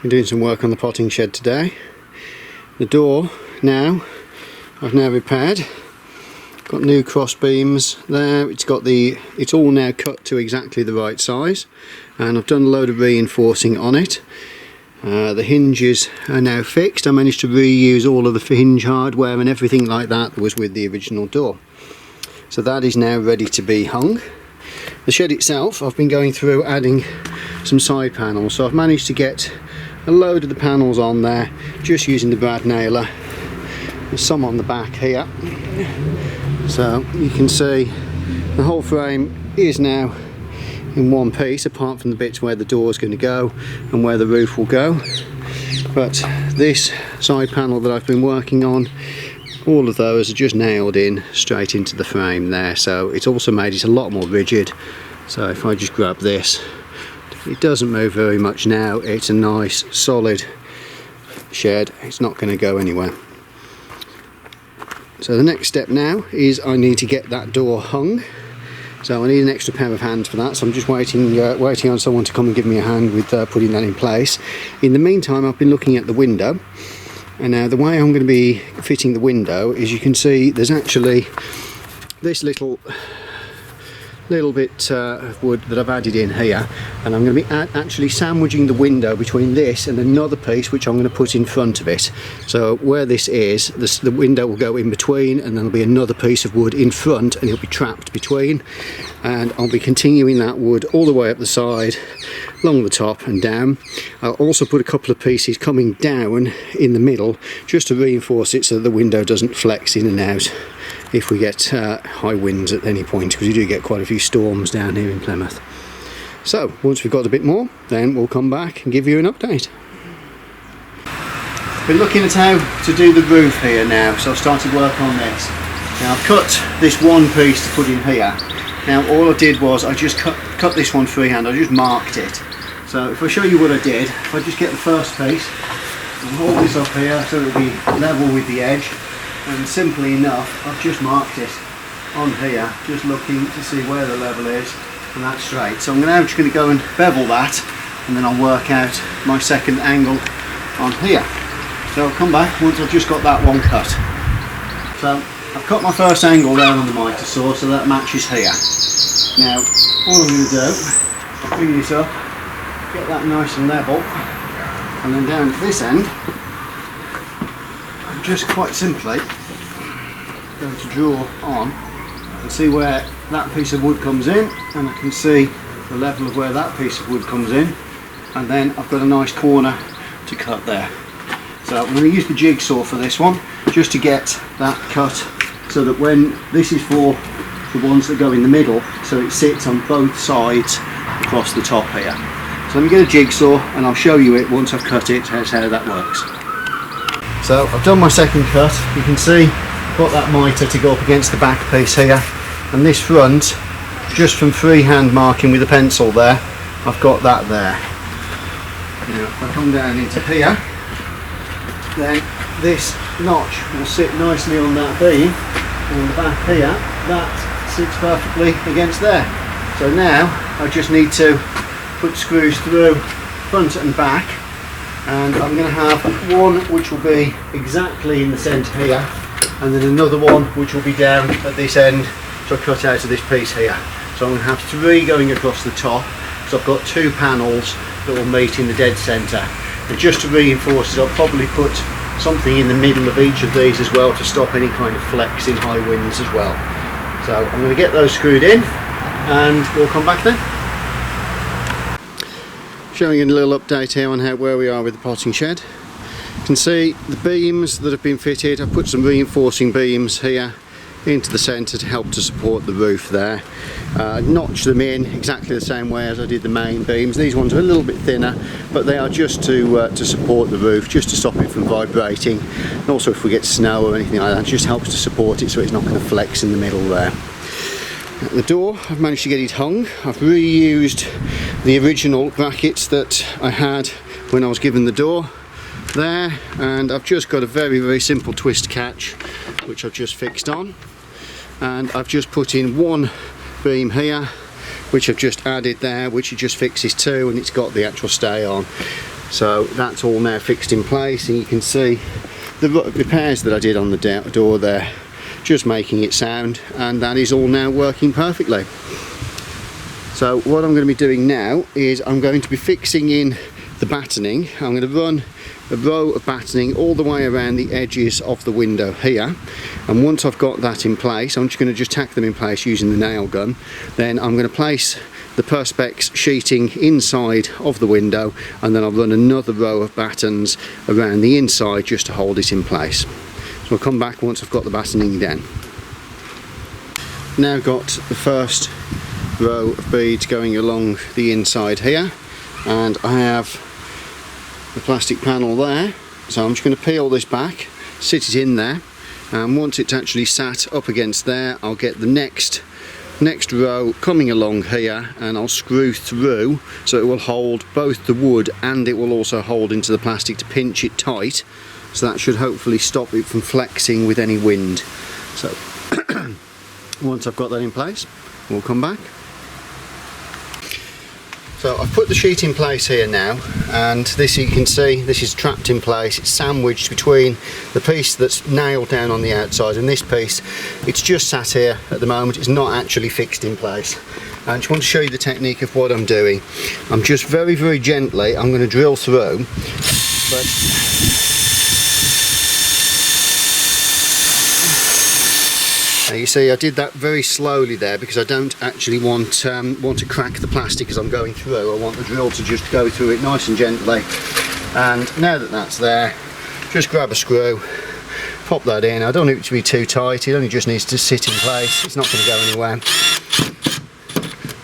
Been doing some work on the potting shed today. The door now, I've now repaired. Got new cross beams there. It's all now cut to exactly the right size, and I've done a load of reinforcing on it. The hinges are now fixed. I managed to reuse all of the hinge hardware and everything like that was with the original door. So that is now ready to be hung. The shed itself, I've been going through adding some side panels, so I've managed to get a load of the panels on there just using the brad nailer. There's some on the back here, so you can see the whole frame is now in one piece, apart from the bits where the door is going to go and where the roof will go. But this side panel that I've been working on, all of those are just nailed in straight into the frame there, so it's also made it a lot more rigid. So if I just grab this, it doesn't move very much now. It's a nice solid shed, it's not going to go anywhere. So the next step now is I need to get that door hung. So I need an extra pair of hands for that, so I'm just waiting on someone to come and give me a hand with putting that in place. In the meantime, I've been looking at the window, and now the way I'm going to be fitting the window is, you can see there's actually this little bit of wood that I've added in here, and I'm going to be actually sandwiching the window between this and another piece which I'm going to put in front of it. So where this is, the window will go in between, and then there'll be another piece of wood in front, and it'll be trapped between, and I'll be continuing that wood all the way up the side, along the top and down. I'll also put a couple of pieces coming down in the middle just to reinforce it so that the window doesn't flex in and out if we get high winds at any point, because we do get quite a few storms down here in Plymouth. So once we've got a bit more, then we'll come back and give you an update. We're looking at how to do the roof here now, so I've started work on this. Now I've cut this one piece to put in here. Now all I did was I just cut this one freehand, I just marked it. So if I show you what I did, if I just get the first piece and hold this up here so it'll be level with the edge, and simply enough I've just marked it on here, just looking to see where the level is, and that's straight. So I'm just going to go and bevel that, and then I'll work out my second angle on here. So I'll come back once I've just got that one cut. So I've cut my first angle down on the mitre saw, so that matches here. Now all I'm going to do, I'll bring this up, get that nice and level, and then down at this end I'm just quite simply going to draw on and see where that piece of wood comes in, and I can see the level of where that piece of wood comes in, and then I've got a nice corner to cut there. So I'm going to use the jigsaw for this one, just to get that cut, so that when this is for the ones that go in the middle, so it sits on both sides across the top here. So let me get a jigsaw and I'll show you it once I've cut it, how that works. So I've done my second cut. You can see I've got that mitre to go up against the back piece here, and this front, just from freehand marking with a pencil there, I've got that there. Now if I come down into here, then this notch will sit nicely on that beam, and on the back here that sits perfectly against there. So now I just need to put screws through front and back, and I'm going to have one which will be exactly in the centre here, and then another one which will be down at this end, so I cut out of this piece here. So I'm going to have three going across the top, so I've got two panels that will meet in the dead centre. And just to reinforce it, I'll probably put something in the middle of each of these as well to stop any kind of flex in high winds as well. So I'm going to get those screwed in and we'll come back then. Showing you a little update here on where we are with the potting shed. You can see the beams that have been fitted. I've put some reinforcing beams here into the centre to help to support the roof there. Notched them in exactly the same way as I did the main beams. These ones are a little bit thinner, but they are just to support the roof, just to stop it from vibrating, and also if we get snow or anything like that, it just helps to support it so it's not going to flex in the middle there. At the door, I've managed to get it hung. I've reused the original brackets that I had when I was given the door there, and I've just got a very simple twist catch which I've just fixed on, and I've just put in one beam here which I've just added there, which it just fixes to, and it's got the actual stay on. So that's all now fixed in place, and you can see the repairs that I did on the door there, just making it sound, and that is all now working perfectly. So what I'm going to be doing now is I'm going to be fixing in the battening. I'm going to run a row of battening all the way around the edges of the window here, and once I've got that in place, I'm just going to tack them in place using the nail gun. Then I'm going to place the Perspex sheeting inside of the window, and then I'll run another row of battens around the inside just to hold it in place. So I'll come back once I've got the battening down. Now got the first row of beads going along the inside here, and I have the plastic panel there, so I'm just going to peel this back, sit it in there, and once it's actually sat up against there, I'll get the next row coming along here, and I'll screw through so it will hold both the wood and it will also hold into the plastic to pinch it tight, so that should hopefully stop it from flexing with any wind. So once I've got that in place, we'll come back. So I've put the sheet in place here now, and this, you can see, this is trapped in place. It's sandwiched between the piece that's nailed down on the outside and this piece. It's just sat here at the moment, it's not actually fixed in place. I just want to show you the technique of what I'm doing. I'm just very, very gently, I'm going to drill through, but you see I did that very slowly there because I don't actually want to crack the plastic as I'm going through. I want the drill to just go through it nice and gently. And now that that's there, just grab a screw, pop that in. I don't need it to be too tight, it only just needs to sit in place. It's not going to go anywhere.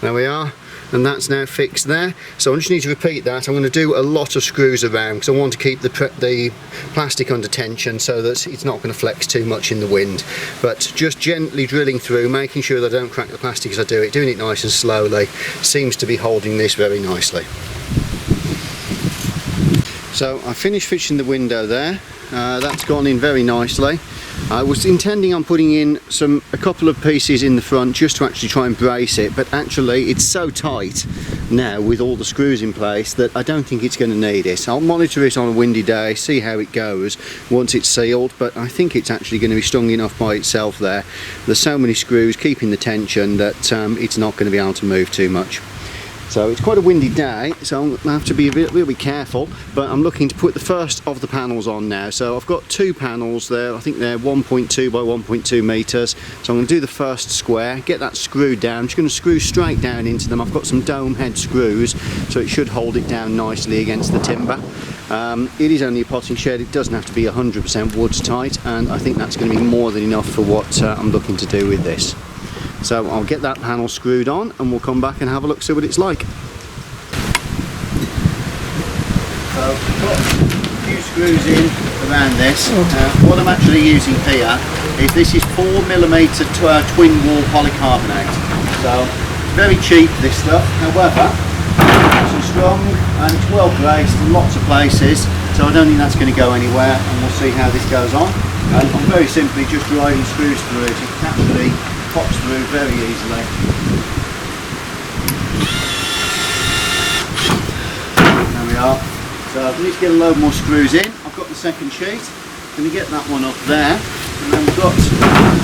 There we are, and that's now fixed there. So I just need to repeat that. I'm going to do a lot of screws around because I want to keep the plastic under tension so that it's not going to flex too much in the wind. But just gently drilling through, making sure that I don't crack the plastic as I do it, doing it nice and slowly, seems to be holding this very nicely. So I finished fixing the window there. That's gone in very nicely. I was intending on putting in a couple of pieces in the front just to actually try and brace it, but actually it's so tight now with all the screws in place that I don't think it's going to need it. I'll monitor it on a windy day, see how it goes once it's sealed, but I think it's actually going to be strong enough by itself there. There's so many screws keeping the tension that it's not going to be able to move too much. So it's quite a windy day, so I'm going to have to be a little bit careful, but I'm looking to put the first of the panels on now. So I've got two panels there, I think they're 1.2 by 1.2 metres. So I'm going to do the first square, get that screwed down. I'm just going to screw straight down into them. I've got some dome head screws, so it should hold it down nicely against the timber. It is only a potting shed, it doesn't have to be 100% wood tight, and I think that's going to be more than enough for what I'm looking to do with this. So I'll get that panel screwed on and we'll come back and have a look, see what it's like. So I've got a few screws in around this. What I'm actually using here is this is 4mm twin wall polycarbonate. So it's very cheap, this stuff. However, it's strong and it's well braced in lots of places, so I don't think that's going to go anywhere, and we'll see how this goes on. And I'm very simply just driving screws through it. It actually pops through very easily. There we are. So I need to get a load more screws in. I've got the second sheet. I'm going to get that one up there. And then we've got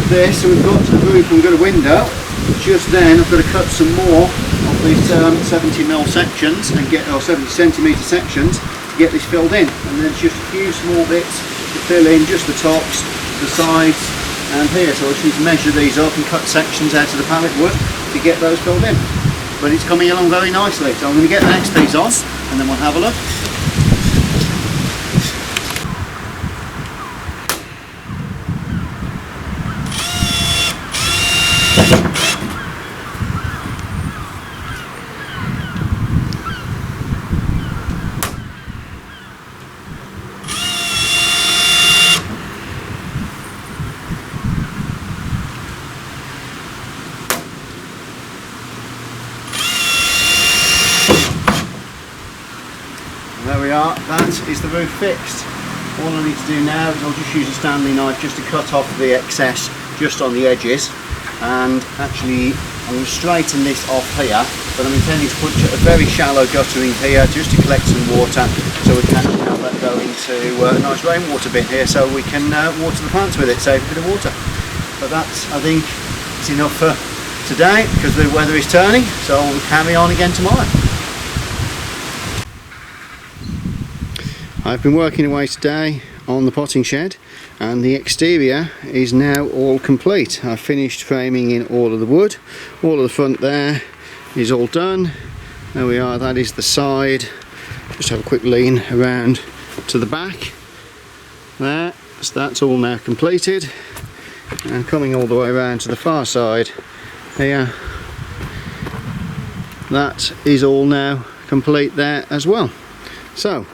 this, and we've got the roof and got a window. Just then I've got to cut some more of these 70mm sections and get, or 70cm sections to get this filled in. And then it's just a few small bits to fill in, just the tops, the sides, and here, so I just need to measure these up and cut sections out of the pallet wood to get those filled in. But it's coming along very nicely, so I'm going to get the next piece on and then we'll have a look. There we are, that is the roof fixed. All I need to do now is I'll just use a Stanley knife just to cut off the excess just on the edges and actually I'm going to straighten this off here, but I'm intending to put a very shallow guttering here just to collect some water, so we can now let go into a nice rainwater bin here, so we can water the plants with it, save a bit of water. But that's, I think, it's enough for today because the weather is turning, so we'll carry on again tomorrow. I've been working away today on the potting shed, and the exterior is now all complete. I've finished framing in all of the wood. All of the front there is all done. There we are, that is the side. Just have a quick lean around to the back there. So that's all now completed, and coming all the way around to the far side here, that is all now complete there as well. So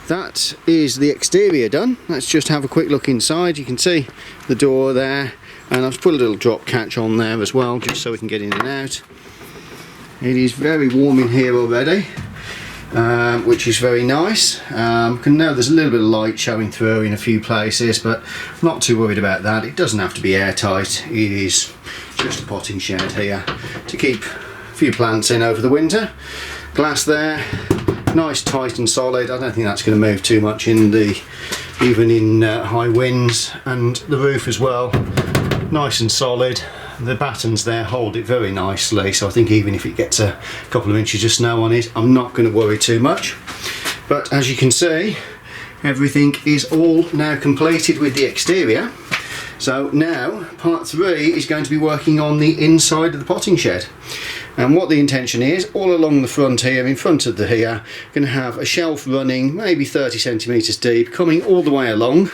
that is the exterior done. Let's just have a quick look inside. You can see the door there, and I've put a little drop catch on there as well, just so we can get in and out. It is very warm in here already, which is very nice. Now there's a little bit of light showing through in a few places, but I'm not too worried about that. It doesn't have to be airtight. It is just a potting shed here to keep a few plants in over the winter. Glass there, nice, tight and solid. I don't think that's going to move too much even in high winds. And the roof as well, nice and solid. The battens there hold it very nicely, so I think even if it gets a couple of inches of snow on it, I'm not going to worry too much. But as you can see, everything is all now completed with the exterior. So now part 3 is going to be working on the inside of the potting shed. And what the intention is, all along the front here, in front of the here, going to have a shelf running maybe 30 centimetres deep, coming all the way along.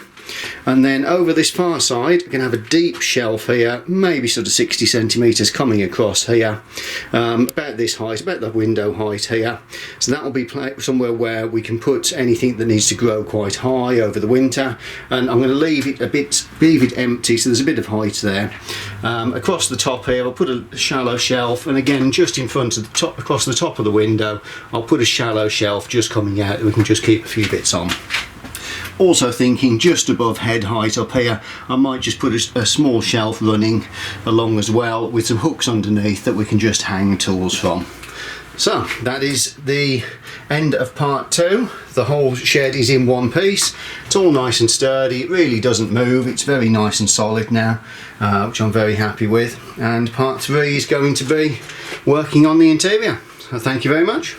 And then over this far side, we're going to have a deep shelf here, maybe sort of 60 centimetres coming across here, about this height, about the window height here. So that will be somewhere where we can put anything that needs to grow quite high over the winter. And I'm going to leave it empty, so there's a bit of height there. Across the top here, I'll put a shallow shelf, and again, just in front of the top, across the top of the window, I'll put a shallow shelf just coming out, and we can just keep a few bits on. Also thinking just above head height up here, I might just put a small shelf running along as well, with some hooks underneath that we can just hang tools from. So that is the end of part 2. The whole shed is in one piece. It's all nice and sturdy. It really doesn't move. It's very nice and solid now, which I'm very happy with. And part 3 is going to be working on the interior. So thank you very much.